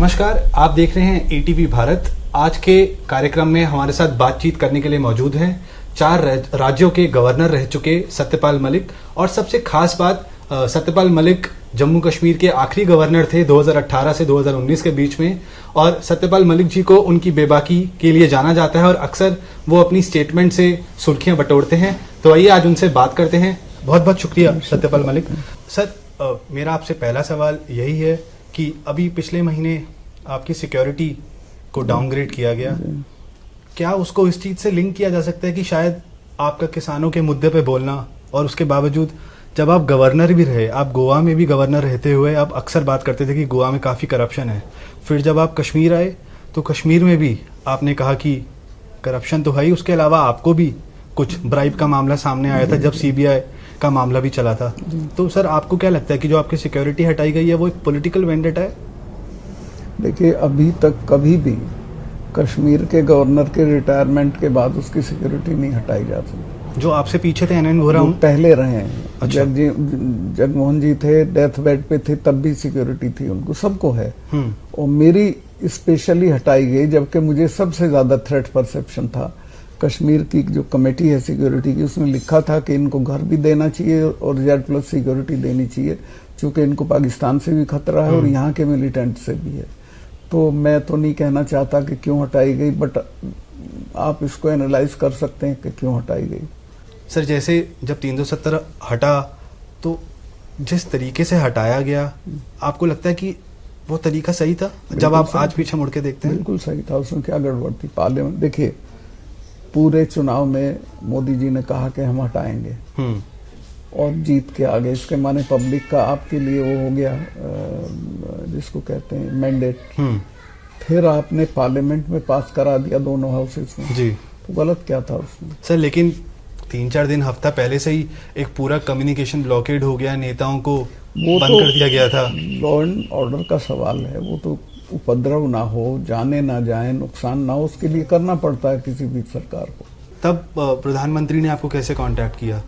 नमस्कार, आप देख रहे हैं एटीवी भारत। आज के कार्यक्रम में हमारे साथ बातचीत करने के लिए मौजूद हैं 4 राज्यों के गवर्नर रह चुके सत्यपाल मलिक। और सबसे खास बात, सत्यपाल मलिक जम्मू कश्मीर के आखिरी गवर्नर थे 2018 से 2019 के बीच में। और सत्यपाल मलिक जी को उनकी बेबाकी के लिए जाना जाता है और अक्सर वो अपनी स्टेटमेंट से सुर्खियां बटोरते हैं। तो आइए आज उनसे बात करते हैं। बहुत बहुत शुक्रिया सत्यपाल मलिक। सर, मेरा आपसे पहला सवाल यही है कि अभी पिछले महीने आपकी सिक्योरिटी को डाउनग्रेड किया गया, क्या उसको इस चीज से लिंक किया जा सकता है कि शायद आपका किसानों के मुद्दे पे बोलना, और उसके बावजूद जब आप गवर्नर भी रहे, आप गोवा में भी गवर्नर रहते हुए आप अक्सर बात करते थे कि गोवा में काफ़ी करप्शन है। फिर जब आप कश्मीर आए तो कश्मीर में भी आपने कहा कि करप्शन तो है ही, उसके अलावा आपको भी कुछ ब्राइब का मामला सामने आया था जब सीबीआई का मामला भी चला था। तो सर, आपको क्या लगता है कि जो आपकी सिक्योरिटी हटाई गई है वो एक पॉलिटिकल वेंडेटा है? देखिए, अभी तक कभी भी कश्मीर के गवर्नर के रिटायरमेंट के बाद उसकी सिक्योरिटी नहीं हटाई जा सकती। जो आपसे पीछे थे एनएन वोरा पहले रहे हैं। अच्छा। जगमोहन जी थे, डेथ बेड पे थे, तब भी सिक्योरिटी थी उनको, सबको है। और मेरी स्पेशली हटाई गई जबकि मुझे सबसे ज्यादा थ्रेट परसेप्शन था। कश्मीर की जो कमेटी है सिक्योरिटी की, उसमें लिखा था कि इनको घर भी देना चाहिए और Z+ सिक्योरिटी देनी चाहिए, क्योंकि इनको पाकिस्तान से भी खतरा है और यहाँ के मिलिटेंट से भी है। तो मैं तो नहीं कहना चाहता कि क्यों हटाई गई, बट आप इसको एनालाइज कर सकते हैं कि क्यों हटाई गई। सर, जैसे जब 370 हटा तो जिस तरीके से हटाया गया, आपको लगता है कि वो तरीका सही था? जब आप आज पीछे मुड़ के देखते हैं, बिल्कुल सही था। उसमें क्या गड़बड़ थी? पार्लियामेंट देखिए, पूरे चुनाव में मोदी जी ने कहा कि हम हटाएंगे और जीत के आगे। इसके माने पब्लिक का आपके लिए वो हो गया, जिसको कहते हैं मैंडेट। फिर आपने पार्लियामेंट में पास करा दिया दोनों हाउसेस में जी। तो गलत क्या था उसमें? सर, लेकिन 3-4 दिन, हफ्ता पहले से ही एक पूरा कम्युनिकेशन ब्लॉकेड हो गया, नेताओं को बंद कर दिया गया था। लॉ एंड ऑर्डर का सवाल है, वो तो उपद्रव ना हो, जाने ना जाए, नुकसान ना हो, उसके लिए करना पड़ता है किसी भी सरकार को। तब प्रधानमंत्री ने आपको कैसे कांटेक्ट किया?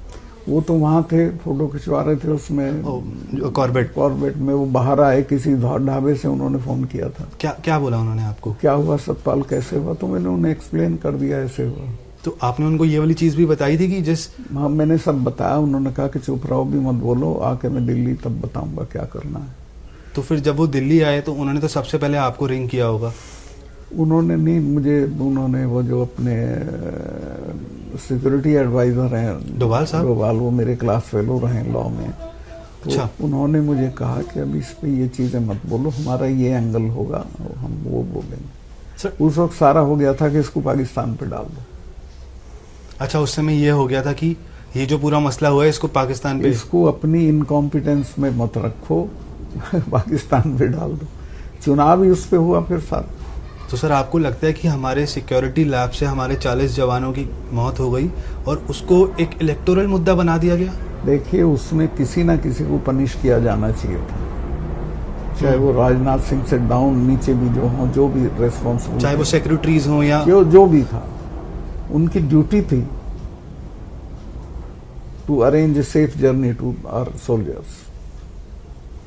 वो तो वहां थे, फोटो खिंचवा रहे थे उसमें, कॉर्बेट में। वो बाहर आए, किसी ढाबे से उन्होंने फोन किया था। क्या बोला उन्होंने आपको? क्या हुआ सतपाल, कैसे हुआ? तो मैंने उन्हें एक्सप्लेन कर दिया, ऐसे हुआ। तो आपने उनको ये वाली चीज भी बताई थी कि जिस? हाँ, मैंने सब बताया। उन्होंने कहा कि चुप रहो, भी मत बोलो, आके मैं दिल्ली तब बताऊंगा क्या करना है। तो फिर जब वो दिल्ली आए तो उन्होंने तो सबसे पहले आपको रिंग किया होगा? उन्होंने नहीं, उन्होंने वो जो अपने सिक्योरिटी एडवाइजर हैं डोभाल साहब, वो मेरे क्लास फेलो रहे लॉ में। तो अच्छा। उन्होंने मुझे कहा कि अभी इस पे ये चीजें मत बोलो, हमारा ये एंगल होगा, हम वो बोलेंगे। उस वक्त सारा हो गया था कि इसको पाकिस्तान पे डाल दो। अच्छा, उस समय ये हो गया था कि ये जो पूरा मसला हुआ है इसको पाकिस्तान पे, इसको अपनी इनकॉम्पिटेंस में मत रखो, पाकिस्तान पे डाल दो। चुनाव ही उस पे हुआ फिर सारा। तो सर, आपको लगता है कि हमारे सिक्योरिटी लैब से हमारे 40 जवानों की मौत हो गई और उसको एक इलेक्टोरल मुद्दा बना दिया गया? देखिए, उसमें किसी ना किसी को पनिश किया जाना चाहिए था, चाहे वो राजनाथ सिंह से डाउन नीचे भी जो हो, जो भी रेस्पॉन्सिबल, चाहे वो सेक्रेटरीज हो या जो भी था, उनकी ड्यूटी थी to arrange a safe journey to our soldiers.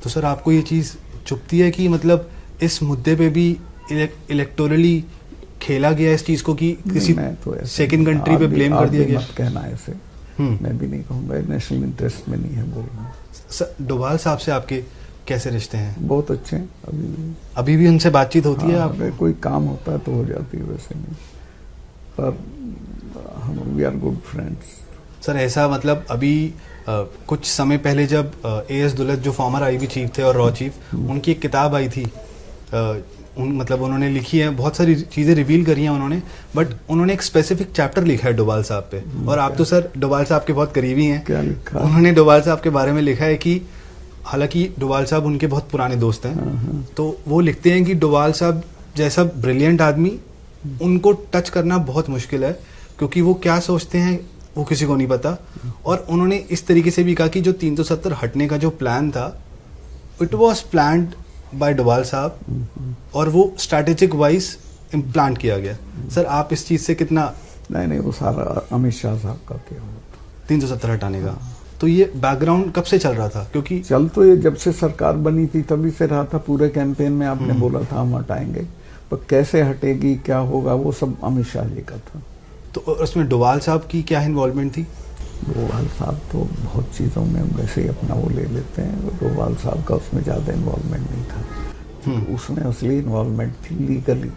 तो सर, आपको ये चीज चुभती है कि मतलब इस मुद्दे पे भी इलेक्टोरली खेला गया इस चीज को कि किसी तो सेकंड कंट्री पे ब्लेम कर दिया गया? मत कहना ऐसे, मैं भी नहीं कहूँगा, नेशनल इंटरेस्ट में नहीं है बोलना। सर, डोभाल साहब से आपके कैसे रिश्ते हैं? बहुत अच्छे हैं। अभी भी उनसे बातचीत होती है? आप कोई काम होता है तो हो जाती है, वैसे नहीं, पर हम we are good friends. Sir, ऐसा मतलब अभी कुछ समय पहले जब AS दुलत जो फॉर्मर IB चीफ थे और रॉ चीफ, उनकी एक किताब आई थी, मतलब उन्होंने लिखी है, बहुत सारी चीज़ें रिवील करी हैं उन्होंने, बट उन्होंने एक स्पेसिफिक चैप्टर लिखा है डोभाल साहब पे। और आप तो सर डोभाल साहब के बहुत करीबी हैं। क्या लिखा? उन्होंने डोभाल साहब के बारे में लिखा है कि हालांकि डोभाल साहब उनके बहुत पुराने दोस्त हैं, तो वो लिखते हैं कि डोभाल साहब जैसा ब्रिलियंट आदमी उनको टच करना बहुत मुश्किल है, क्योंकि वो क्या सोचते हैं वो किसी को नहीं पता। और उन्होंने इस तरीके से भी कहा कि जो 370 हटने का जो प्लान था, it was planned by Doval साहब और वो स्ट्रैटेजिक वाइज इम्प्लांट किया गया। सर, आप इस चीज से कितना? नहीं, वो सारा अमित शाह साहब का किया हुआ 370 हटाने का। तो तो ये बैकग्राउंड कब से चल रहा था? क्योंकि चल तो ये जब से सरकार बनी थी तभी से रहा था। पूरे कैंपेन में आपने बोला था हम हटाएंगे, पर कैसे हटेगी, क्या होगा, वो सब अमित शाह जी का था। तो उसमें डोवाल साहब की क्या इन्वॉल्वमेंट थी? डोभाल साहब तो बहुत चीज़ों में वैसे ही अपना वो ले लेते हैं। डोभाल साहब का उसमें ज़्यादा इन्वॉल्वमेंट नहीं था। उसमें असली इन्वॉल्वमेंट थी लीगली,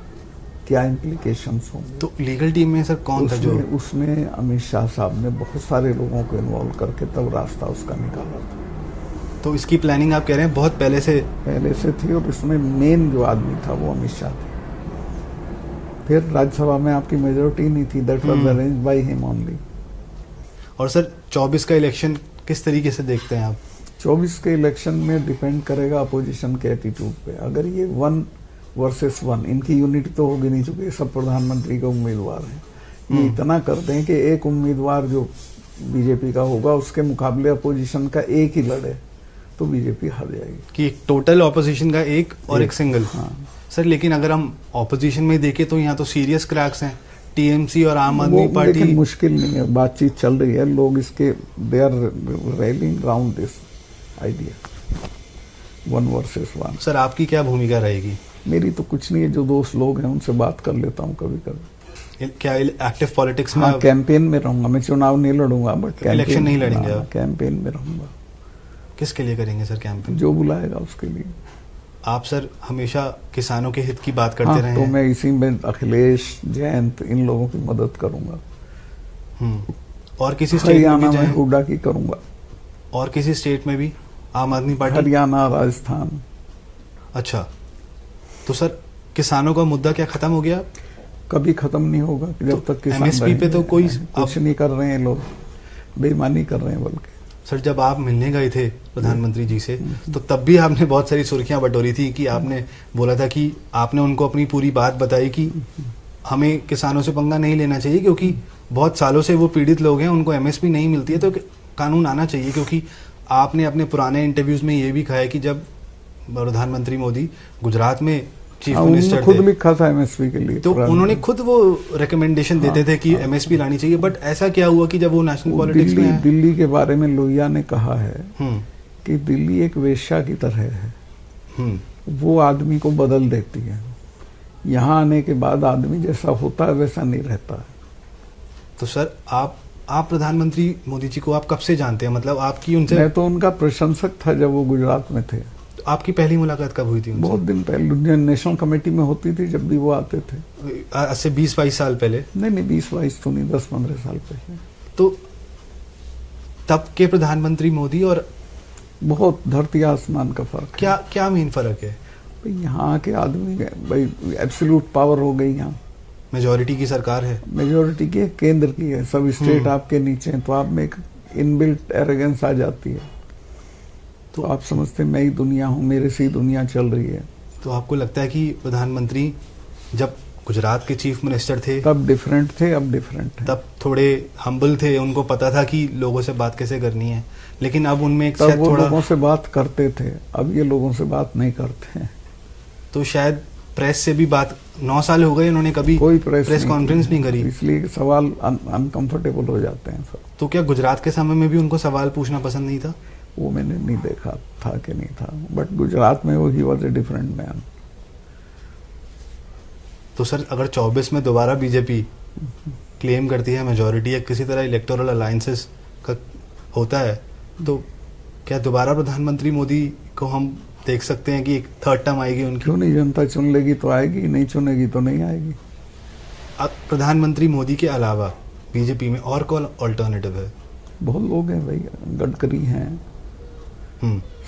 क्या इम्प्लीकेशंस होंगे। तो लीगल टीम में सर कौन था जो? उसमें अमित शाह साहब ने बहुत सारे लोगों को इन्वॉल्व करके तब रास्ता उसका निकाला था। तो इसकी प्लानिंग आप कह रहे हैं बहुत पहले से थी, और इसमें मेन जो आदमी था वो अमित शाह थे। फिर राज्यसभा में आपकी मेजोरिटी नहीं थी, that was arranged by him only. और सर 24 का इलेक्शन किस तरीके से देखते हैं आप? 24 के इलेक्शन में डिपेंड करेगा अपोजिशन के एटीट्यूड पे। अगर ये 1 वर्सेस 1, इनकी यूनिटी तो होगी नहीं, चूंकि सब प्रधानमंत्री के उम्मीदवार हैं। ये इतना कर दें कि एक उम्मीदवार जो बीजेपी का होगा उसके मुकाबले अपोजिशन का एक ही लड़े, तो बीजेपी हार जाएगी। कि टोटल ऑपोजिशन का एक और एक सिंगल। हाँ सर लेकिन अगर हम ऑपोजिशन में देखें तो यहाँ तो सीरियस क्रैक्स हैं, टीएमसी और आम आदमी पार्टी। लेकिन मुश्किल नहीं है, बातचीत चल रही है, लोग इसके they are rallying round this idea 1 versus 1। Sir आपकी क्या भूमिका रहेगी? मेरी तो कुछ नहीं है, जो दोस्त लोग हैं उनसे बात कर लेता हूँ कभी कभी। क्या एक्टिव पॉलिटिक्स में? हाँ, कैंपेन में रहूंगा। मैं चुनाव नहीं लड़ूंगा, बट इलेक्शन नहीं लड़ेंगे आप? कैंपेन में रहूंगा। किसके लिए करेंगे सर कैंपेन? जो बुलाएगा उसके लिए। आप सर हमेशा किसानों के हित की बात करते रहे तो हैं। मैं इसी में अखिलेश, जयंत, इन लोगों की मदद करूंगा। और किसी स्टेट में भी हुड्डा की करूंगा। और किसी स्टेट में भी आम आदमी पार्टी? हरियाणा, राजस्थान। अच्छा, तो सर किसानों का मुद्दा क्या खत्म हो गया? कभी खत्म नहीं होगा जब तक किसान एमएसपी पे तो कोई कुछ नहीं कर रहे हैं, लोग बेईमानी कर रहे हैं। बल्कि सर जब आप मिलने गए थे प्रधानमंत्री जी से तो तब भी आपने बहुत सारी सुर्खियां बटोरी थी कि आपने बोला था कि आपने उनको अपनी पूरी बात बताई कि हमें किसानों से पंगा नहीं लेना चाहिए, क्योंकि बहुत सालों से वो पीड़ित लोग हैं, उनको एमएसपी नहीं मिलती है, तो कानून आना चाहिए। क्योंकि आपने अपने पुराने इंटरव्यूज में ये भी कहा है कि जब प्रधानमंत्री मोदी गुजरात में चीफ मिनिस्टर खुद लिखा था एमएसपी के लिए, तो उन्होंने खुद वो रिकमेंडेशन देते थे कि एमएसपी लानी चाहिए। बट ऐसा क्या हुआ कि जब वो नेशनल पॉलिटिक्स में दिल्ली के बारे में लोहिया ने कहा है कि दिल्ली एक वेश्या की तरह है, वो आदमी को बदल देती है। यहाँ आने के बाद आदमी जैसा होता है वैसा नहीं रहता है। तो सर आप प्रधानमंत्री मोदी जी को आप कब से जानते हैं? मतलब आपकी उनसे? मैं तो उनका प्रशंसक था जब वो गुजरात में थे। आपकी पहली मुलाकात कब हुई थी उनसे? बहुत दिन पहले, नेशनल कमेटी में होती थी जब भी वो आते थे। आज से 20-22 साल पहले? नहीं 20-22 तो नहीं, 10-15 साल पहले। तो तब के प्रधानमंत्री मोदी और बहुत धरती आसमान का फर्क। क्या मेन फर्क है? यहाँ के आदमी भाई एब्सोल्यूट पावर हो गई, यहाँ मेजोरिटी की सरकार है। मेजोरिटी की है, केंद्र की है, सब स्टेट आपके नीचे हैं, तो आप में एक इनबिल्ट एरोगेंस आ जाती है। तो आप समझते मैं ही दुनिया हूँ, मेरे से ही दुनिया चल रही है। तो आपको लगता है कि प्रधानमंत्री जब गुजरात के चीफ मिनिस्टर थे तब डिफरेंट थे, अब डिफरेंट है। तब थोड़े हम्बल थे, उनको पता था कि लोगों से बात कैसे करनी है, लेकिन अब उनमें एक तब वो लोगों से बात करते थे, अब ये लोगों से बात नहीं करते हैं। तो शायद प्रेस से भी बात 9 साल हो गए, उन्होंने कभी कोई प्रेस कॉन्फ्रेंस नहीं करी, इसलिए सवाल अनकंफर्टेबल हो जाते हैं सब। तो क्या गुजरात के समय में भी उनको सवाल पूछना पसंद नहीं था? वो मैंने नहीं देखा था कि नहीं था, बट गुजरात में वो he was a different man. तो सर अगर 24 में दोबारा बीजेपी क्लेम करती है मेजोरिटी या किसी तरह इलेक्टोरल अलायंसेस का होता है, तो क्या दोबारा प्रधानमंत्री मोदी को हम देख सकते हैं कि एक थर्ड टर्म आएगी उनकी? क्यों नहीं, जनता चुन लेगी तो आएगी, नहीं चुनेगी तो नहीं आएगी। प्रधानमंत्री मोदी के अलावा बीजेपी में और कौन ऑल्टरनेटिव है? बहुत लोग हैं भाई, गडकरी हैं,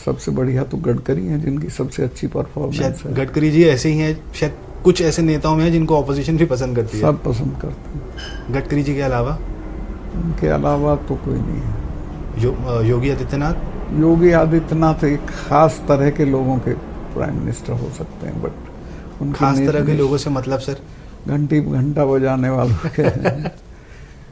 सबसे बढ़िया तो गडकरी हैं जिनकी सबसे अच्छी परफॉर्मेंस है। गडकरी जी ऐसे ही हैं, शायद कुछ ऐसे नेताओं में हैं जिनको ऑपोजिशन भी पसंद करती है। सब पसंद करते हैं। गडकरी जी के अलावा? उनके अलावा तो कोई नहीं है। योगी आदित्यनाथ? योगी आदित्यनाथ एक खास तरह के लोगों के प्राइम मिनिस्टर हो सकते हैं, बट खास तरह के लोगों से मतलब सर? घंटा बजाने वालों के।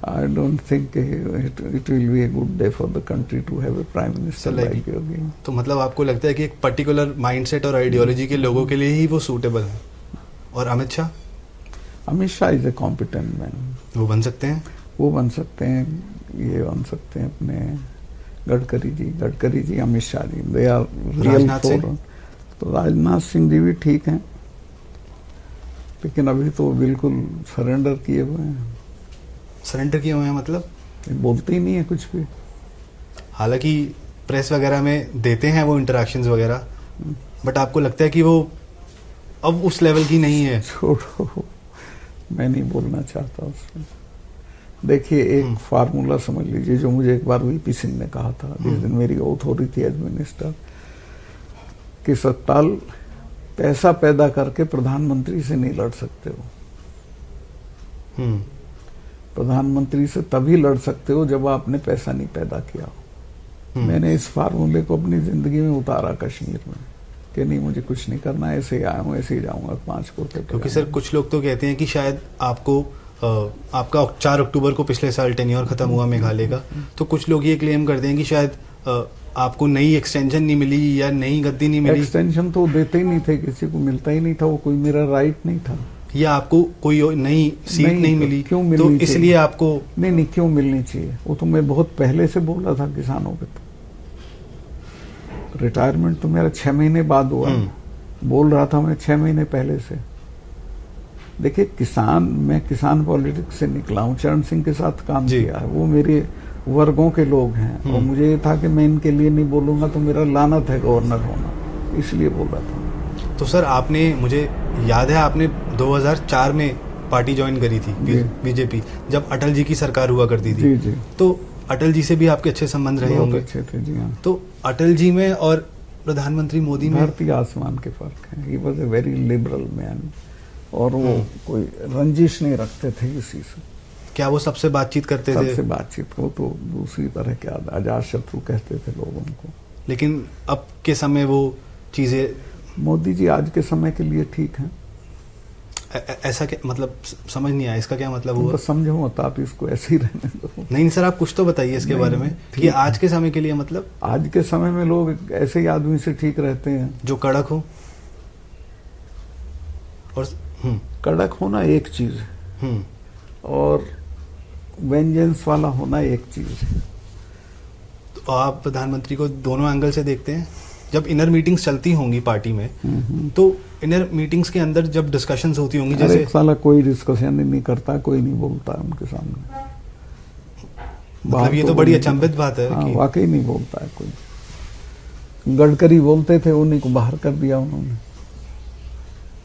I don't think it will be a good day for the country to have a prime minister like Yogi. तो मतलब आपको लगता है कि एक पर्टिकुलर माइंडसेट और आइडियोलॉजी के लोगों के लिए ही वो सूटेबल है? और Amit Shah? Amit Shah is a competent man. वो बन सकते हैं? वो बन सकते हैं, ये बन सकते हैं, अपने Gadkari ji, Amit Shah ji, they are real Rajnath Singh? Four. तो राजनाथ सिंह जी भी ठीक हैं, लेकिन अभी तो बिल्कुल सरेंडर किए हुए हैं। सरेंडर किए हुए हैं मतलब? बोलते ही नहीं है कुछ भी। हालांकि प्रेस वगैरह में देते हैं वो इंटरेक्शंस वगैरह, बट आपको लगता है कि वो अब उस लेवल की नहीं है? छोड़ो, मैं नहीं बोलना चाहता उसमें। देखिए, एक फार्मूला समझ लीजिए जो मुझे एक बार वीपी सिंह ने कहा था जिस दिन मेरी ओथ हो रही थी एज मिनिस्टर, कि सत्ताल पैसा पैदा करके प्रधानमंत्री से नहीं लड़ सकते हो। प्रधानमंत्री से तभी लड़ सकते हो जब आपने पैसा नहीं पैदा किया हो। मैंने इस फार्मूले को अपनी जिंदगी में उतारा कश्मीर में, कि नहीं मुझे कुछ नहीं करना, ऐसे ही आया हूँ ऐसे ही जाऊंगा 5 कोटे। क्योंकि सर कुछ लोग तो कहते हैं कि शायद आपको आपका 4 अक्टूबर को पिछले साल टेन्योर खत्म हुआ मेघालय का, तो कुछ लोग ये क्लेम करते हैं कि शायद आपको नई एक्सटेंशन नहीं मिली या नई गद्दी नहीं मिली। एक्सटेंशन तो देते ही नहीं थे, किसी को मिलता ही नहीं था, वो कोई मेरा राइट नहीं था। या आपको कोई नई सीट नहीं मिली, क्यों मिलनी तो चाहिए? इसलिए आपको नहीं क्यों मिलनी चाहिए? वो तो मैं बहुत पहले से बोला था किसानों पे। तो रिटायरमेंट तो मेरा 6 महीने बाद हुआ, बोल रहा था मैं 6 महीने पहले से। देखिए, मैं किसान पॉलिटिक्स से निकला हूँ, चरण सिंह के साथ काम किया है, वो मेरे वर्गों के लोग हैं, और मुझे ये था कि मैं इनके लिए नहीं बोलूंगा तो मेरा लानत है गवर्नर होना, इसलिए बोल रहा था। तो सर आपने, मुझे याद है आपने 2004 में पार्टी ज्वाइन करी थी, बीजेपी, जब अटल जी की सरकार हुआ करती थी। जी। तो अटल जी से भी आपके अच्छे संबंध रहे होंगे? अच्छे थे जी हाँ। तो अटल जी में और प्रधानमंत्री मोदी में धरती आसमान के फर्क है। He was a very liberal man, और वो कोई रंजिश नहीं रखते थे किसी से। क्या वो सबसे बातचीत करते थे? सबसे बातचीत को तो दूसरी तरह के अजात शत्रु कहते थे लोग उनको। लेकिन अब के समय वो चीजें, मोदी जी आज के समय के लिए ठीक है। ऐसा क्या मतलब, समझ नहीं आया इसका क्या मतलब हुआ? बस समझो मत, आप इसको ऐसे ही रहने दो। नहीं सर, आप कुछ तो बताइए इसके बारे में कि आज के समय के लिए मतलब। आज के समय में लोग ऐसे ही आदमी से ठीक रहते हैं जो कड़क हो, और कड़क होना एक चीज है और वेंजेंस वाला होना एक चीज है। तो आप प्रधानमंत्री को दोनों एंगल से देखते हैं? जब इनर मीटिंग्स चलती होंगी पार्टी में, तो इनर मीटिंग्स के अंदर जब डिस्कशंस होती होंगी, जैसे साला कोई डिस्कशन नहीं करता, कोई नहीं बोलता है उनके सामने। मतलब ये तो बड़ी अचंभित बात है। कि वाकई नहीं बोलता है कोई। गडकरी बोलते थे, उन्हीं को बाहर कर दिया उन्होंने।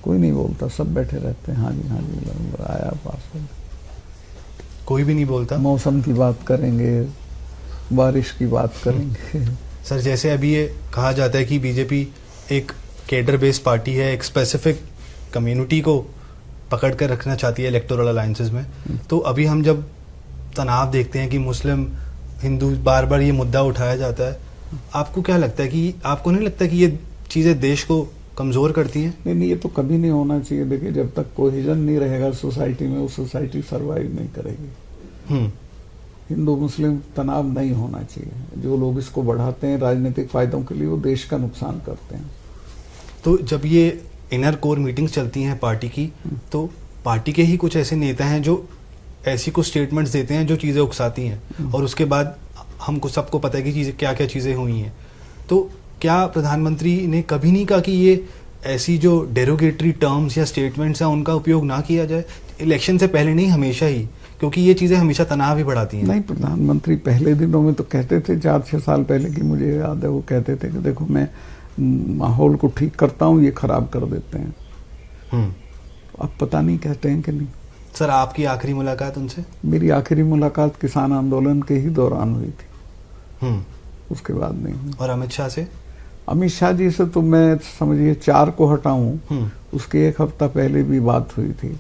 कोई नहीं बोलता, सब बैठे रहते हैं, हाँ जी आया पास। कोई भी नहीं बोलता। मौसम की बात करेंगे, बारिश की बात करेंगे। सर जैसे अभी ये कहा जाता है कि बीजेपी एक केडर बेस्ड पार्टी है, एक स्पेसिफिक कम्युनिटी को पकड़ कर रखना चाहती है इलेक्टोरल अलायंसेस में, तो अभी हम जब तनाव देखते हैं कि मुस्लिम हिंदू बार बार ये मुद्दा उठाया जाता है, आपको क्या लगता है कि, आपको नहीं लगता कि ये चीजें देश को कमजोर करती हैं? नहीं, ये तो कभी नहीं होना चाहिए। देखिए, जब तक कोहेजन नहीं रहेगा सोसाइटी में, वो सोसाइटी सरवाइव नहीं करेगी। हिंदू मुस्लिम तनाव नहीं होना चाहिए। जो लोग इसको बढ़ाते हैं राजनीतिक फायदों के लिए, वो देश का नुकसान करते हैं। तो जब ये इनर कोर मीटिंग्स चलती हैं पार्टी की, तो पार्टी के ही कुछ ऐसे नेता हैं जो ऐसी कुछ स्टेटमेंट्स देते हैं जो चीजें उकसाती हैं, और उसके बाद हमको सबको पता है कि चीजें क्या क्या चीजें हुई हैं। तो क्या प्रधानमंत्री ने कभी नहीं कहा कि ये ऐसी जो डेरोगेटरी टर्म्स या स्टेटमेंट्स हैं उनका उपयोग ना किया जाए, इलेक्शन से पहले नहीं, हमेशा ही, क्योंकि ये चीजें हमेशा तनाव ही बढ़ाती हैं? नहीं, प्रधानमंत्री पहले दिनों में तो कहते थे, 4-6 साल पहले की मुझे याद है, वो कहते थे कि देखो मैं माहौल को ठीक करता हूँ, ये खराब कर देते हैं। अब पता नहीं कहते हैं कि नहीं। सर आपकी आखिरी मुलाकात उनसे? मेरी आखिरी मुलाकात किसान आंदोलन के ही दौरान हुई थी, उसके बाद नहीं। और अमित शाह से? अमित शाह जी से तो मैं समझिए 4 को हटाऊं, उसके 1 हफ्ता पहले भी बात हुई थी।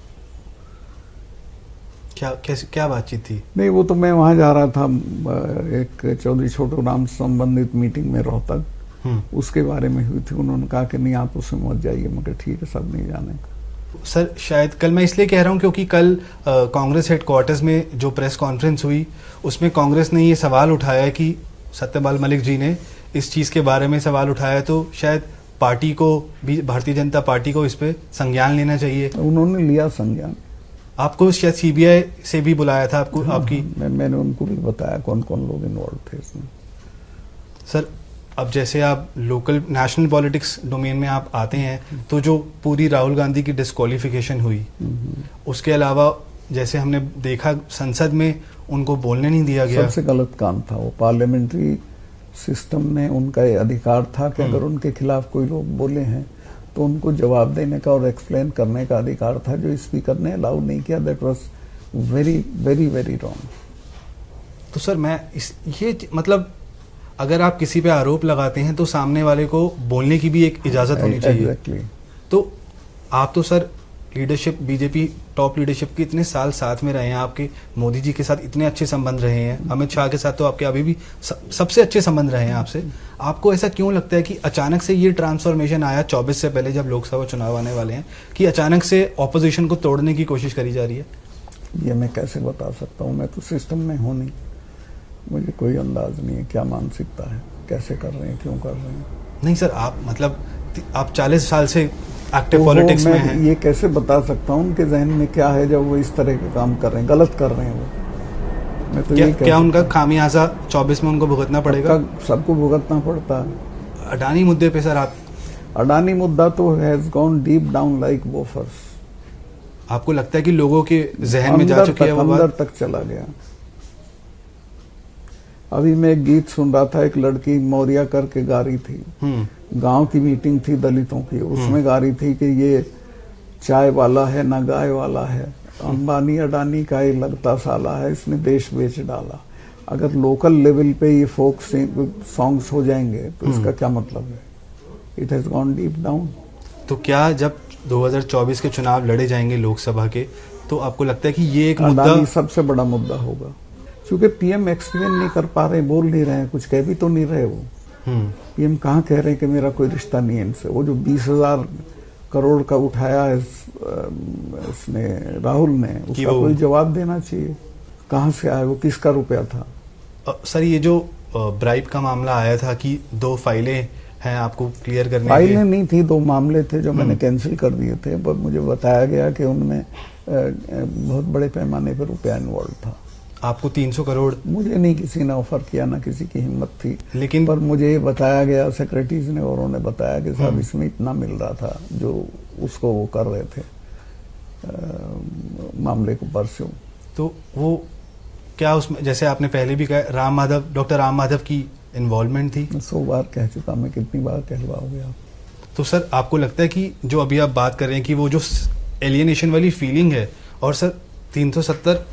क्या बातचीत थी? नहीं, वो तो मैं वहां जा रहा था एक चौधरी छोटू राम संबंधित मीटिंग में रोहतक, उसके बारे में हुई थी। उन्होंने कहा कि नहीं आप उसमें मत जाइए। मगर ठीक है, सब नहीं जाने का। सर शायद कल, मैं इसलिए कह रहा हूं क्योंकि कल कांग्रेस हेडक्वार्टर्स में जो प्रेस कॉन्फ्रेंस हुई, उसमें कांग्रेस ने ये सवाल उठाया कि सत्यपाल मलिक जी ने इस चीज के बारे में सवाल उठाया, तो शायद पार्टी को भी, भारतीय जनता पार्टी को इस पे संज्ञान लेना चाहिए। उन्होंने लिया संज्ञान। आपको शायद सीबीआई से भी बुलाया था आपको? आपकी मैंने उनको भी बताया कौन कौन लोग इन्वॉल्व थे इसमें। सर अब जैसे आप लोकल नेशनल पॉलिटिक्स डोमेन में आप आते हैं तो जो पूरी राहुल गांधी की डिस्क्वालिफिकेशन हुई, उसके अलावा जैसे हमने देखा संसद में उनको बोलने नहीं दिया गया। सबसे गलत काम था वो। पार्लियामेंट्री सिस्टम में उनका ये अधिकार था कि अगर उनके खिलाफ कोई लोग बोले हैं तो उनको जवाब देने का और एक्सप्लेन करने का अधिकार था, जो स्पीकर ने अलाउ नहीं किया। That was very very very wrong. तो सर मैं ये मतलब अगर आप किसी पे आरोप लगाते हैं तो सामने वाले को बोलने की भी एक इजाजत होनी चाहिए। Exactly. तो आप तो sir leadership, BJP top leadership के इतने साल साथ में रहे हैं, आपके मोदी जी के साथ इतने अच्छे संबंध रहे हैं, अमित शाह के साथ तो आपके अभी भी सबसे अच्छे संबंध रहे हैं आपसे। आपको ऐसा क्यों लगता है कि अचानक से ये ट्रांसफॉर्मेशन आया 24 से पहले जब लोकसभा चुनाव आने वाले हैं, कि अचानक से ऑपोजिशन को तोड़ने की कोशिश करी जा रही है? ये मैं कैसे बता सकता हूँ, मैं तो सिस्टम में हूँ नहीं, मुझे कोई अंदाज नहीं है क्या मानसिकता है, कैसे कर रहे हैं, क्यों कर रहे हैं। नहीं सर, आप मतलब आप 40 साल से एक्टिव पॉलिटिक्स में हैं। ये कैसे बता सकता हूँ उनके जहन में क्या है जब वो इस तरह के काम कर रहे हैं, गलत कर रहे हैं वो। मैं तो क्या उनका खामियाजा 24 में उनको भुगतना पड़ेगा? सबको भुगतना पड़ता है। अडानी मुद्दे पे सर आप, अडानी मुद्दा तो has gone deep down like Bofors. आपको लगता है कि लोगों के जहन में जा चुकी है वो बात? अंदर तक चला गया। अभी मैं एक गीत सुन रहा था, एक लड़की मौर्या करके गा रही थी, गांव की मीटिंग थी दलितों की, उसमें गा रही थी कि ये चाय वाला है ना गाय वाला है, अंबानी अडानी का ये लगता साला है, इसने देश बेच डाला। अगर लोकल लेवल पे ये फोक सॉन्ग्स हो जाएंगे तो इसका क्या मतलब है? It has gone deep down. तो क्या जब 2024 के चुनाव लड़े जाएंगे लोकसभा के, तो आपको लगता है कि ये एक मुद्दा सबसे बड़ा मुद्दा होगा? क्योंकि पीएम एक्सप्लेन नहीं कर पा रहे, बोल नहीं रहे हैं, कुछ कह भी तो नहीं रहे वो। पीएम कहाँ कह रहे हैं कि मेरा कोई रिश्ता नहीं है इनसे। वो जो 20,000 करोड़ का उठाया इसने राहुल ने, उसका कोई जवाब देना चाहिए। कहाँ से आया वो, किसका रुपया था? सर ये जो ब्राइब का मामला आया था कि 2 फाइलें हैं आपको क्लियर करने, फाइलें नहीं थी, 2 मामले थे जो मैंने कैंसिल कर दिए थे, पर मुझे बताया गया कि उनमें बहुत बड़े पैमाने पर रुपया इन्वॉल्व था। आपको 300 करोड़? मुझे नहीं किसी ने ऑफर किया, ना किसी की हिम्मत थी, लेकिन पर मुझे ये बताया गया सेक्रेटरीज ने, और उन्होंने बताया कि साहब इसमें इतना मिल रहा था जो उसको वो कर रहे थे मामले को परस्यू। तो वो क्या उसमें, जैसे आपने पहले भी कहा, डॉक्टर राम माधव की इन्वॉल्वमेंट थी? 100 बार कह चुका मैं, कितनी बार कहलवाओगे आप? तो सर आपको लगता है कि जो अभी आप बात कर रहे हैं कि वो जो एलियनेशन वाली फीलिंग है, और सर 370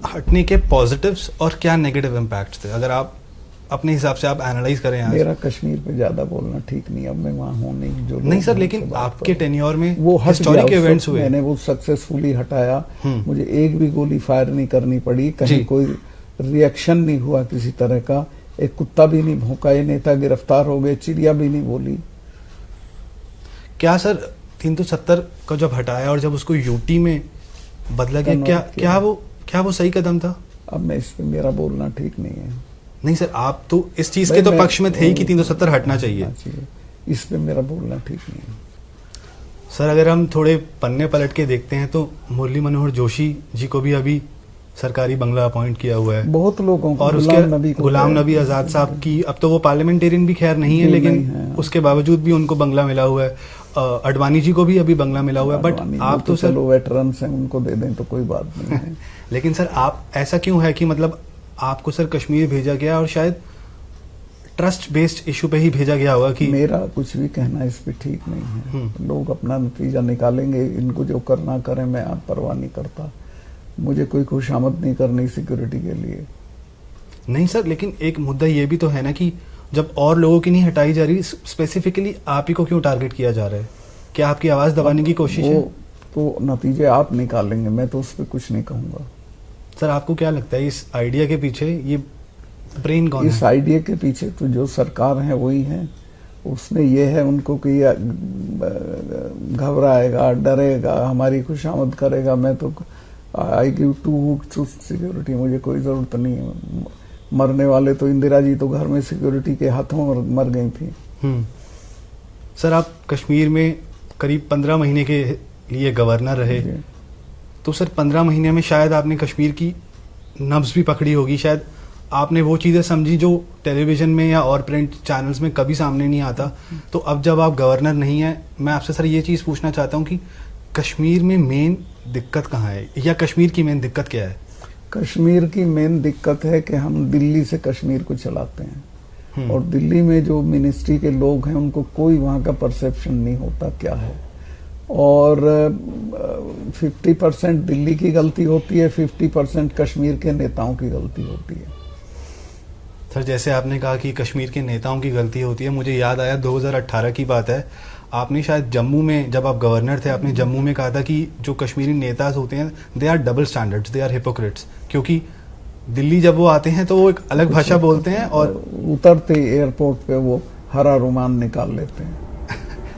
हटने के पॉजिटिव्स और क्या नेगेटिव इम्पैक्ट्स थे, अगर आप अपने हिसाब से आप एनालाइज करें? आज मेरा कश्मीर पे ज्यादा बोलना ठीक नहीं, अब मैं वहां हूं नहीं। जो नहीं सर, लेकिन आपके टेन्योर में वो हिस्टोरिक इवेंट्स हुए, मैंने वो सक्सेसफुली हटाया, मुझे एक भी गोली फायर नहीं करनी पड़ी, कहीं कोई रिएक्शन नहीं हुआ किसी तरह का, एक कुत्ता भी नहीं भौंका, ये नेता गिरफ्तार हो गए, चिड़िया भी नहीं बोली। क्या सर 370 का जब हटाया और जब उसको यूटी में बदला गया, क्या वो सही कदम था? अब मैं इस पे मेरा बोलना ठीक नहीं है। नहीं सर, आप तो इस चीज के तो पक्ष में थे ही कि 370 हटना चाहिए। इस पे मेरा बोलना ठीक नहीं है। सर अगर हम थोड़े पन्ने पलट के देखते हैं तो मुरली मनोहर जोशी जी को भी अभी सरकारी बंगला अपॉइंट किया हुआ है, बहुत लोगों को, और उसके गुलाम नबी आजाद साहब की, अब तो वो पार्लियामेंटेरियन भी खैर नहीं है, लेकिन उसके बावजूद भी उनको बंगला मिला हुआ है। अडवाणी जी को भी अभी बंगला मिला हुआ है, बट आप तो सर वेटरन हैं, उनको दे दें तो कोई बात नहीं है। लेकिन सर आप ऐसा क्यों है कि मतलब आपको सर कश्मीर भेजा गया और शायद ट्रस्ट बेस्ड इशू पे ही भेजा गया होगा? कि मेरा कुछ भी कहना इस पे ठीक नहीं है, लोग अपना नतीजा निकालेंगे, इनको जो करना करें, मैं आप परवाह नहीं करता, मुझे कोई खुशामद नहीं करनी सिक्योरिटी के लिए। नहीं सर, लेकिन एक मुद्दा ये भी तो है ना कि जब और लोगों की नहीं हटाई जा रही, स्पेसिफिकली आप ही को क्यों टारगेट किया जा रहा है? क्या आपकी आवाज दबाने की कोशिश है? तो नतीजे आप निकालेंगे, मैं तो उस पर कुछ नहीं कहूंगा। सर आपको क्या लगता है इस आइडिया के पीछे ये ब्रेन कौन है? इस आइडिया के पीछे तो जो सरकार है वही है, उसमें ये है उनको कि घबराएगा, डरेगा, हमारी खुशामद करेगा। मैं तो आई गिव टू सिक्योरिटी, मुझे कोई जरूरत नहीं है। मरने वाले तो इंदिरा जी तो घर में सिक्योरिटी के हाथों मर गई थी। सर आप कश्मीर में करीब 15 महीने के लिए गवर्नर रहे, तो सर 15 महीने में शायद आपने कश्मीर की नब्ज भी पकड़ी होगी, शायद आपने वो चीजें समझी जो टेलीविजन में या और प्रिंट चैनल्स में कभी सामने नहीं आता। तो अब जब आप गवर्नर नहीं है, मैं आपसे सर ये चीज पूछना चाहता हूँ कि कश्मीर में मेन दिक्कत कहाँ है, या कश्मीर की मेन दिक्कत क्या है? कश्मीर की मेन दिक्कत है कि हम दिल्ली से कश्मीर को चलाते हैं, और दिल्ली में जो मिनिस्ट्री के लोग हैं उनको कोई वहाँ का परसेप्शन नहीं होता क्या है, और 50% दिल्ली की गलती होती है, 50% कश्मीर के नेताओं की गलती होती है। सर जैसे आपने कहा कि कश्मीर के नेताओं की गलती होती है, मुझे याद आया 2018 की बात है, आपने शायद जम्मू में, जब आप गवर्नर थे, आपने जम्मू में कहा था कि जो कश्मीरी नेता होते हैं they are double standards, they are hypocrites, क्योंकि दिल्ली जब वो आते हैं तो वो एक अलग भाषा बोलते हैं और उतरते एयरपोर्ट पे वो हरा रुमाल निकाल लेते हैं।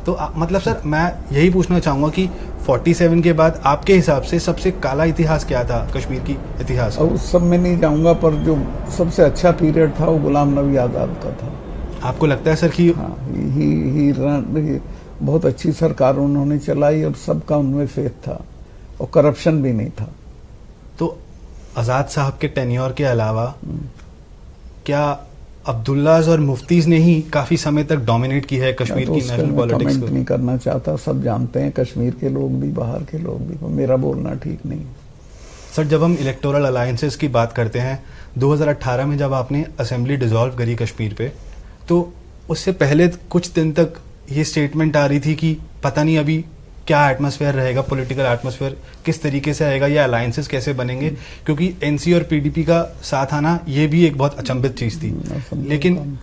तो मतलब सर मैं यही पूछना चाहूंगा कि 47 के बाद आपके हिसाब से सबसे काला इतिहास क्या था कश्मीर की इतिहास? और उस सब में नहीं जाऊंगा, पर जो सबसे अच्छा पीरियड था वो गुलाम नबी आजाद का था। आपको लगता है सर कि हाँ, ही बहुत अच्छी सरकार उन्होंने चलाई और सबका उनमें फेथ था और करप्शन भी नहीं था। तो आजाद साहब के टेन्योर के अलावा क्या अब्दुल्लाज और मुफ्तीज ने ही काफी समय तक डोमिनेट की है कश्मीर की नेशनल पॉलिटिक्स को? नहीं करना चाहता, सब जानते हैं, कश्मीर के लोग भी बाहर के लोग भी, मेरा बोलना ठीक नहीं। सर जब हम इलेक्टोरल अलायंसेस की बात करते हैं, 2018 में जब आपने असेंबली डिसॉल्व करी कश्मीर पे, तो उससे पहले कुछ दिन तक ये स्टेटमेंट आ रही थी कि पता नहीं अभी क्या एटमॉस्फेयर रहेगा, पॉलिटिकल एटमॉस्फेयर किस तरीके से आएगा, या अलायंसेस कैसे बनेंगे, क्योंकि एनसी और पीडीपी का साथ आना ये भी एक बहुत अचंभित चीज थी। लेकिन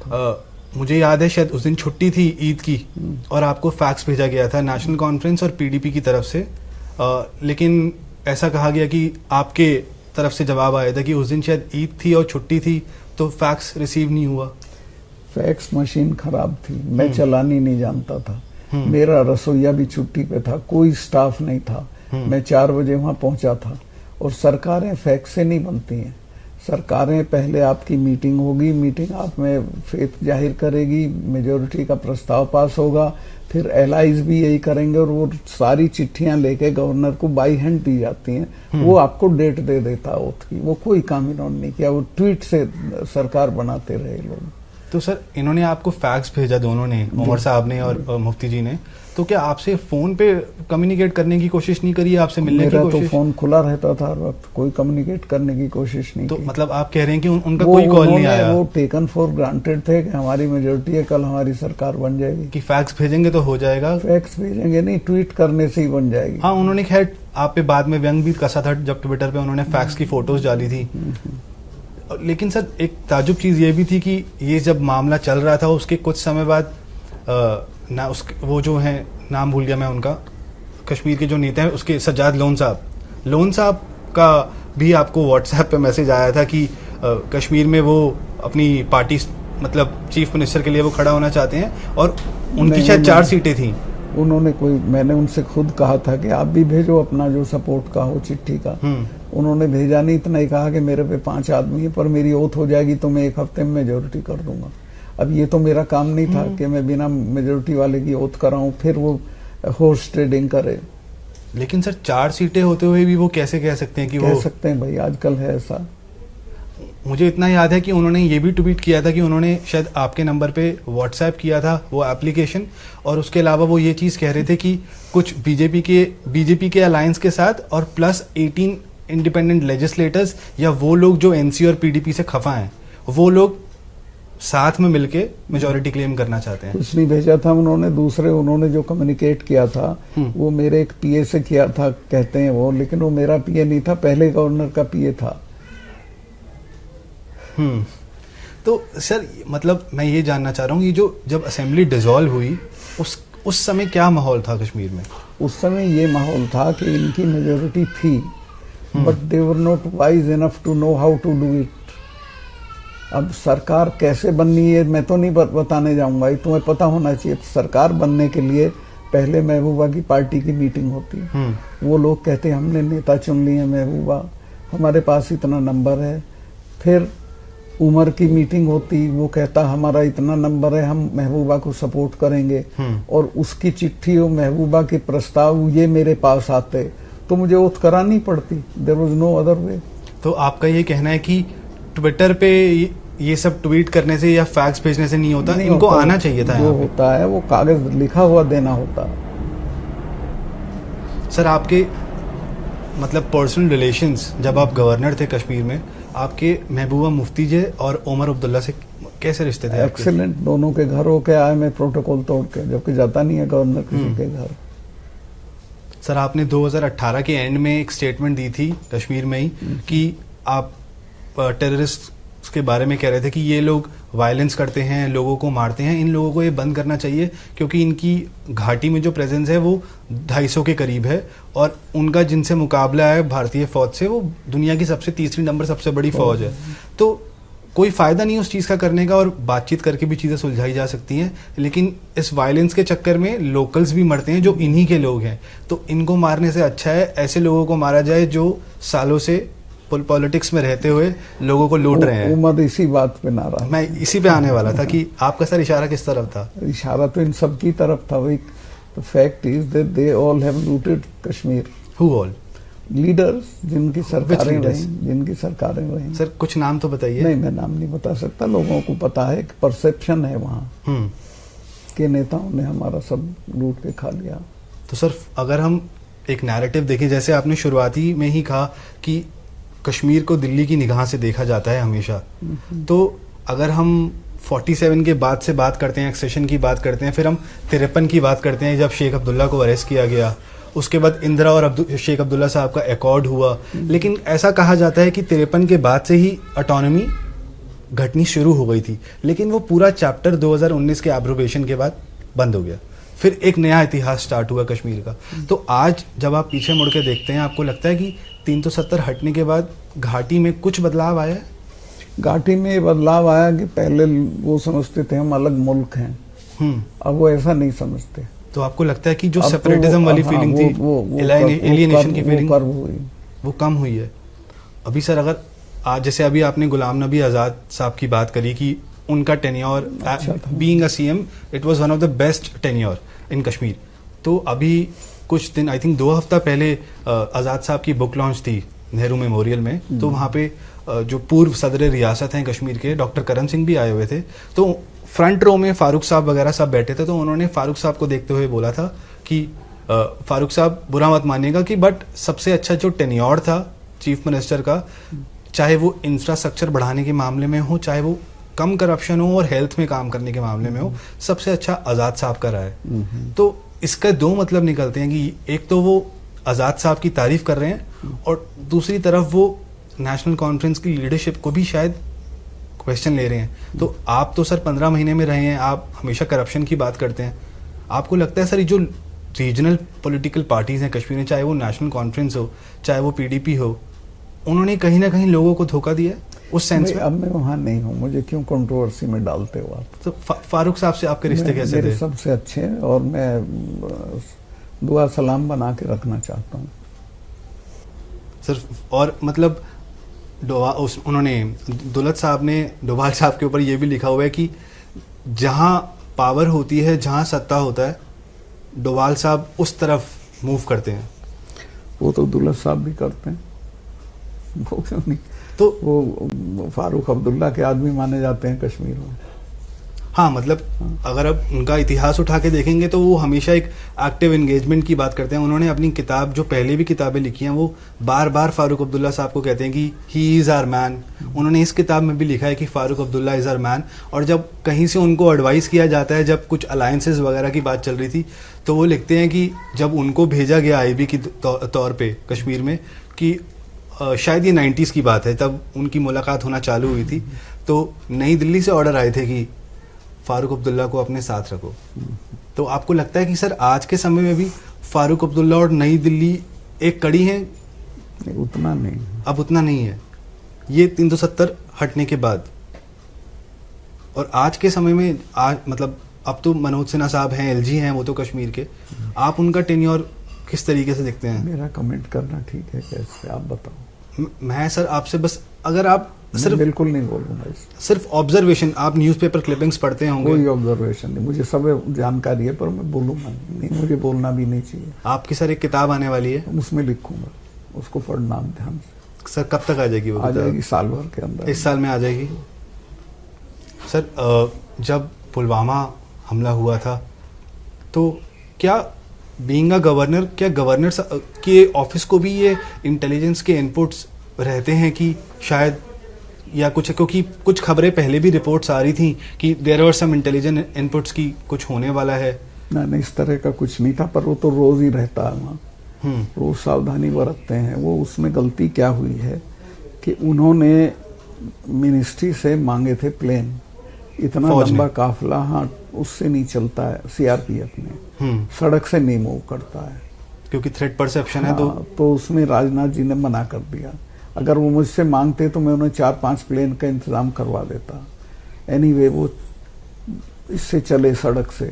मुझे याद है शायद उस दिन छुट्टी थी ईद की, और आपको फैक्स भेजा गया था नेशनल कॉन्फ्रेंस और पीडीपी की तरफ से, लेकिन ऐसा कहा गया कि आपके तरफ से जवाब आया था कि उस दिन शायद ईद थी और छुट्टी थी, तो फैक्स रिसीव नहीं हुआ। फैक्स मशीन खराब थी, मैं चलानी नहीं जानता था, मेरा रसोईया भी छुट्टी पे था, कोई स्टाफ नहीं था, मैं 4 बजे वहां पहुंचा था। और सरकारें फैक्स से नहीं बनती हैं, सरकारें पहले आपकी मीटिंग होगी, मीटिंग आप में फेथ जाहिर करेगी, मेजोरिटी का प्रस्ताव पास होगा, फिर एलाइज भी यही करेंगे, और वो सारी चिट्ठियां लेके गवर्नर को बाई हैंड दी जाती हैं, वो आपको डेट दे देता ओथ की। वो कोई काम इन्होंने नहीं किया, वो ट्वीट से सरकार बनाते रहे लोग। तो सर इन्होंने आपको फैक्स भेजा, दोनों ने, उमर साहब ने और मुफ्ती जी ने, तो क्या आपसे फोन पे कम्युनिकेट करने की कोशिश नहीं करी, आपसे मिलने की कोशिश? मेरा तो फोन खुला रहता था हर वक्त, कोई कम्युनिकेट करने की कोशिश नहीं तो की। मतलब आप कह रहे हैं कि उनका कोई कॉल नहीं आया? वो टेकन फॉर ग्रांटेड थे कि हमारी मेजोरिटी है, कल हमारी सरकार बन जाएगी, कि फैक्स भेजेंगे तो हो जाएगा। फैक्स भेजेंगे नहीं, ट्वीट करने से ही बन जाएगी। हाँ, उन्होंने खैर आप पे बाद में व्यंग भी कसा था जब ट्विटर पे उन्होंने फैक्स की फोटोज डाली थी। लेकिन सर एक ताजुब चीज ये भी थी कि ये जब मामला चल रहा था उसके कुछ समय बाद वो जो है, नाम भूल गया मैं उनका, कश्मीर के जो नेता है उसके, सज्जाद लोन साहब का भी आपको व्हाट्सएप पे मैसेज आया था कि कश्मीर में वो अपनी पार्टी, मतलब चीफ मिनिस्टर के लिए वो खड़ा होना चाहते हैं, और उनकी शायद 4 सीटें थी। उन्होंने मैंने उनसे खुद कहा था कि आप भी भेजो अपना जो सपोर्ट का हो चिट्ठी का, उन्होंने भेजा नहीं, इतना ही कहा कि मेरे पे 5 आदमी है, पर मेरी ओथ हो जाएगी तो मैं 1 हफ्ते में मेजोरिटी कर दूंगा। अब ये तो मेरा काम नहीं था कि मैं बिना मेजोरिटी वाले की ओथ कराऊं, फिर वो हॉर्स ट्रेडिंग करे। लेकिन सर 4 सीटें होते हुए भी वो कैसे कह सकते हैं कि कह सकते हैं भाई, आजकल है ऐसा। मुझे इतना याद है कि उन्होंने ये भी ट्वीट किया था कि उन्होंने शायद आपके नंबर पे व्हाट्सएप किया था वो एप्लीकेशन, और उसके अलावा वो ये चीज़ कह रहे थे कि कुछ बीजेपी के अलायंस के साथ और प्लस 18 इंडिपेंडेंट लेजिस्लेटर्स, या वो लोग जो एनसी और पीडीपी से खफा हैं, वो लोग साथ में मिलके मेजॉरिटी क्लेम करना चाहते हैं। कुछ नहीं भेजा था उन्होंने, दूसरे उन्होंने जो कम्युनिकेट किया था वो मेरे एक पीए से किया था, कहते हैं वो, लेकिन वो मेरा पीए नहीं था, पहले गवर्नर का पीए था। तो सर मतलब मैं ये जानना चाह रहा हूँ, ये जो जब असेंबली डिसॉल्व हुई उस समय क्या माहौल था कश्मीर में? उस समय ये माहौल था कि इनकी मेजोरिटी थी, but they were not wise enough to know how to do it. अब सरकार कैसे बननी है मैं तो नहीं बताने जाऊंगा, ये तुम्हें पता होना चाहिए। सरकार बनने के लिए पहले महबूबा की पार्टी की मीटिंग होती, वो लोग कहते हमने नेता चुन लिए महबूबा, हमारे पास इतना नंबर है। फिर उमर की मीटिंग होती, वो कहता हमारा इतना नंबर है, हम महबूबा को सपोर्ट करेंगे, और उसकी चिट्ठी और महबूबा के प्रस्ताव ये मेरे पास आते तो मुझे ओथ करानी पड़ती, there was no other way. तो आपका ये कहना है कि ट्विटर पे ये सब ट्वीट करने से या फैक्स भेजने से नहीं होता, नहीं इनको होता। आना चाहिए था जो यहाँ पे। होता है वो कागज लिखा हुआ देना होता। सर आपके मतलब पर्सनल रिलेशंस जब आप गवर्नर थे कश्मीर में, आपके महबूबा मुफ्ती जी और ओमर अब्दुल्ला से कैसे रिश्ते थे आपके? एक्सीलेंट, दोनों के घर होके आए मैं प्रोटोकॉल तोड़ के, जबकि जाता नहीं है गवर्नर किसी के घर। सर आपने 2018 के एंड में एक स्टेटमेंट दी थी कश्मीर में ही कि आप टेररिस्ट के बारे में कह रहे थे कि ये लोग वायलेंस करते हैं, लोगों को मारते हैं, इन लोगों को ये बंद करना चाहिए क्योंकि इनकी घाटी में जो प्रेजेंस है वो 250 के करीब है और उनका जिनसे मुकाबला है भारतीय फौज से वो दुनिया की तीसरी नंबर सबसे बड़ी फौज है। तो कोई फायदा नहीं उस चीज का करने का और बातचीत करके भी चीजें सुलझाई जा सकती हैं, लेकिन इस वायलेंस के चक्कर में लोकल्स भी मरते हैं जो इन्हीं के लोग हैं। तो इनको मारने से अच्छा है ऐसे लोगों को मारा जाए जो सालों से पॉलिटिक्स में रहते हुए लोगों को लूट रहे हैं। उमर इसी बात पे नाराज। मैं इसी पे आने वाला था कि आपका सर इशारा किस तरफ था? इशारा तो इन सब की तरफ था। वही the fact is that they all have looted Kashmir. Who all? Leaders जिनकी सरकारें leaders? रहीं, जिनकी सरकारें रहीं। सर कुछ नाम तो बताइए। नहीं, मैं नाम नहीं बता सकता। लोगों को पता है कि परसेप्शन है वहाँ के नेताओं ने हमारा सब लूट के खा लिया। तो सर अगर हम एक नैरेटिव देखें, जैसे आपने शुरुआती में ही कहा कि कश्मीर को दिल्ली की निगाह से देखा जाता है हमेशा, तो अगर हम 47 के बाद से बात करते हैं, एक्सेशन की बात करते हैं, फिर हम 53 की बात करते हैं जब शेख अब्दुल्ला को अरेस्ट किया गया, उसके बाद इंदिरा और शेख अब्दुल्ला साहब का एकॉर्ड हुआ, लेकिन ऐसा कहा जाता है कि 53 के बाद से ही ऑटोनॉमी घटनी शुरू हो गई थी, लेकिन वो पूरा चैप्टर 2019 के एब्रोगेशन के बाद बंद हो गया। फिर एक नया इतिहास स्टार्ट हुआ कश्मीर का। तो आज जब आप पीछे मुड़ के देखते हैं, आपको लगता है कि 370 हटने के बाद घाटी में कुछ बदलाव आया है? घाटी में ये बदलाव आया कि पहले वो समझते थे हम अलग मुल्क हैं, अब वो ऐसा नहीं समझते। तो आपको लगता है कि जो सेपरेटिज्म वाली फीलिंग थी, एलियनेशन की फीलिंग, वो कम हुई है? अभी सर अगर आज जैसे अभी आपने गुलाम नबी आज़ाद साहब की बात करी कि उनका tenure being a CM it was one of the best tenure in Kashmir, तो अभी कुछ दिन आई थिंक 2 हफ्ता पहले आज़ाद साहब की बुक लॉन्च थी नेहरू मेमोरियल में, तो वहाँ पे जो पूर्व सदर रियासत हैं कश्मीर के डॉक्टर करण सिंह भी आए हुए थे। तो फ्रंट रो में फारूक साहब वगैरह सब बैठे थे, तो उन्होंने फारूक साहब को देखते हुए बोला था कि फारूक साहब बुरा मत मानिएगा कि बट सबसे अच्छा जो टेन्योर था चीफ मिनिस्टर का, चाहे वो इंफ्रास्ट्रक्चर बढ़ाने के मामले में हो, चाहे वो कम करप्शन हो और हेल्थ में काम करने के मामले में हो, सबसे अच्छा आज़ाद साहब का रहा है। तो इसका 2 मतलब निकलते हैं कि एक तो वो आज़ाद साहब की तारीफ कर रहे हैं और दूसरी तरफ वो नेशनल कॉन्फ्रेंस की लीडरशिप को भी शायद क्वेश्चन ले रहे हैं। तो आप तो सर 15 महीने में रहे हैं, आप हमेशा करप्शन की बात करते हैं। आपको लगता है सर ये जो रीजनल पॉलिटिकल पार्टीज हैं कश्मीर में, चाहे वो नेशनल कॉन्फ्रेंस हो, चाहे वो पीडीपी हो, उन्होंने कहीं ना कहीं लोगों को धोखा दिया उस सेंस में? अब मैं वहाँ नहीं हूँ, मुझे क्यों कंट्रोवर्सी में डालते हो आप? तो फारूक साहब से आपके रिश्ते कैसे थे? सबसे अच्छे हैं और मैं दुआ सलाम बना के रखना चाहता हूँ सर। और मतलब उन्होंने दुलत साहब ने डोभाल साहब के ऊपर ये भी लिखा हुआ है कि जहाँ पावर होती है, जहाँ सत्ता होता है, डोभाल साहब उस तरफ मूव करते हैं। वो तो दुलत साहब भी करते हैं, वो क्यों नहीं? तो वो फारूक अब्दुल्ला के आदमी माने जाते हैं कश्मीर में। हाँ, मतलब अगर आप उनका इतिहास उठा के देखेंगे तो वो हमेशा एक एक्टिव एंगेजमेंट की बात करते हैं। उन्होंने अपनी किताब, जो पहले भी किताबें लिखी हैं, वो बार बार फारूक अब्दुल्ला साहब को कहते हैं कि ही इज़ आवर मैन। उन्होंने इस किताब में भी लिखा है कि Farooq Abdullah is our man. और जब कहीं से उनको एडवाइस किया जाता है, जब कुछ अलायंसेस वगैरह की बात चल रही थी, तो वो लिखते हैं कि जब उनको भेजा गया IB की तौर पर कश्मीर में, कि शायद ये 90s की बात है, तब उनकी मुलाकात होना चालू हुई थी, तो नई दिल्ली से ऑर्डर आए थे कि फारूक अब्दुल्ला को अपने साथ रखो। तो आपको लगता है कि सर आज के समय में भी फारूक अब्दुल्ला और नई दिल्ली एक कड़ी है? उतना नहीं, अब उतना नहीं है ये 370 हटने के बाद। और आज के समय में आज मतलब अब तो मनोज सिन्हा साहब हैं, LG हैं, वो तो कश्मीर के, आप उनका टेन्योर किस तरीके से देखते हैं? मेरा कमेंट करना ठीक है कैसे, आप बताओ। मैं सर आपसे बस, अगर आप सिर्फ, बिल्कुल नहीं बोलूंगा, सिर्फ ऑब्जर्वेशन, आप न्यूज़पेपर क्लिपिंग्स पढ़ते होंगे। कोई ऑब्जर्वेशन नहीं, मुझे सब जानकारी है, पर मैं बोलूंगा नहीं, मुझे बोलना भी नहीं चाहिए। आपकी सर एक किताब आने वाली है, उसमें लिखूंगा, उसको पढ़ना ध्यान से। सर कब तक आ जाएगी वो आ किताब? जाएगी साल भर के अंदर। इस साल में आ जाएगी। सर जब पुलवामा हमला हुआ था तो क्या बीइंग अ गवर्नर, क्या गवर्नर के ऑफिस को भी ये इंटेलिजेंस के इनपुट्स रहते हैं कि शायद या कुछ, क्योंकि कुछ खबरें पहले भी रिपोर्ट्स आ रही थी कि there were some intelligent inputs की कुछ होने वाला है? नहीं, इस तरह का कुछ नहीं था, पर वो तो रोज ही रहता है वहाँ, रोज सावधानी बरतते हैं वो। उसमें गलती क्या हुई है कि उन्होंने मिनिस्ट्री से मांगे थे प्लेन, इतना लंबा काफिला, हाँ, उससे नहीं चलता है, सीआरपीएफ ने सड़क से नहीं मूव करता है क्योंकि थ्रेट परसेप्शन है। तो उसमें राजनाथ जी ने मना कर दिया। अगर वो मुझसे मांगते तो मैं उन्हें 4-5 प्लेन का इंतजाम करवा देता। एनीवे वो इससे चले सड़क से।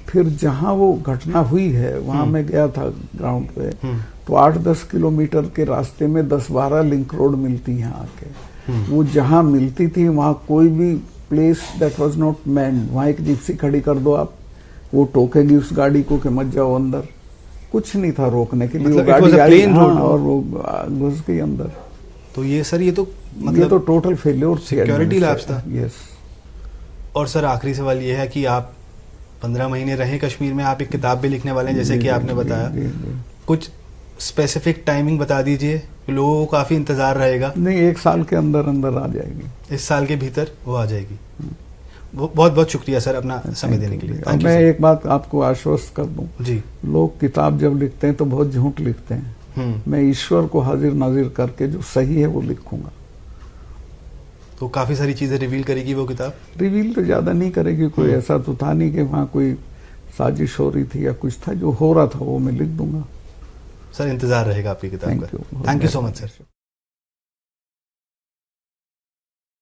फिर जहां वो घटना हुई है वहां मैं गया था ग्राउंड पे, तो 8-10 किलोमीटर के रास्ते में 10-12 लिंक रोड मिलती हैं आके। वो जहां मिलती थी वहां कोई भी place that was not manned, वहां एक जिप्सी खड़ी कर दो आप, वो टोकेगी उस गाड़ी को कि मत जाओ अंदर। कुछ नहीं था रोकने के लिए, मतलब वो गाड़ी आई, हाँ, और वो घुस गई अंदर। तो ये सर ये तो मतलब ये तो टोटल फेल्योर, सिक्योरिटी लैप्स था। यस। और सर आखिरी सवाल ये है कि आप 15 महीने रहे कश्मीर में, आप एक किताब भी लिखने वाले हैं जैसे कि आपने बताया। कुछ स्पेसिफिक टाइमिंग बता दीजिए, लोगों को काफी इंतजार रहेगा। नहीं, 1 साल के अंदर अंदर आ जाएगी। इस साल के भीतर वो आ जाएगी। बहुत बहुत शुक्रिया सर अपना समय देने के लिए। मैं एक बात आपको आश्वस्त कर दूं जी, लोग किताब जब लिखते हैं तो बहुत झूठ लिखते हैं। मैं ईश्वर को हाजिर नाजिर करके जो सही है वो लिखूंगा। तो काफी सारी चीजें रिवील करेगी वो किताब? रिवील तो ज्यादा नहीं करेगी, कोई ऐसा तो था नहीं कि वहां कोई साजिश हो रही थी या कुछ था, जो हो रहा था वो मैं लिख दूंगा। सर इंतजार रहेगा आपकी किताब का। Thank you so much sir.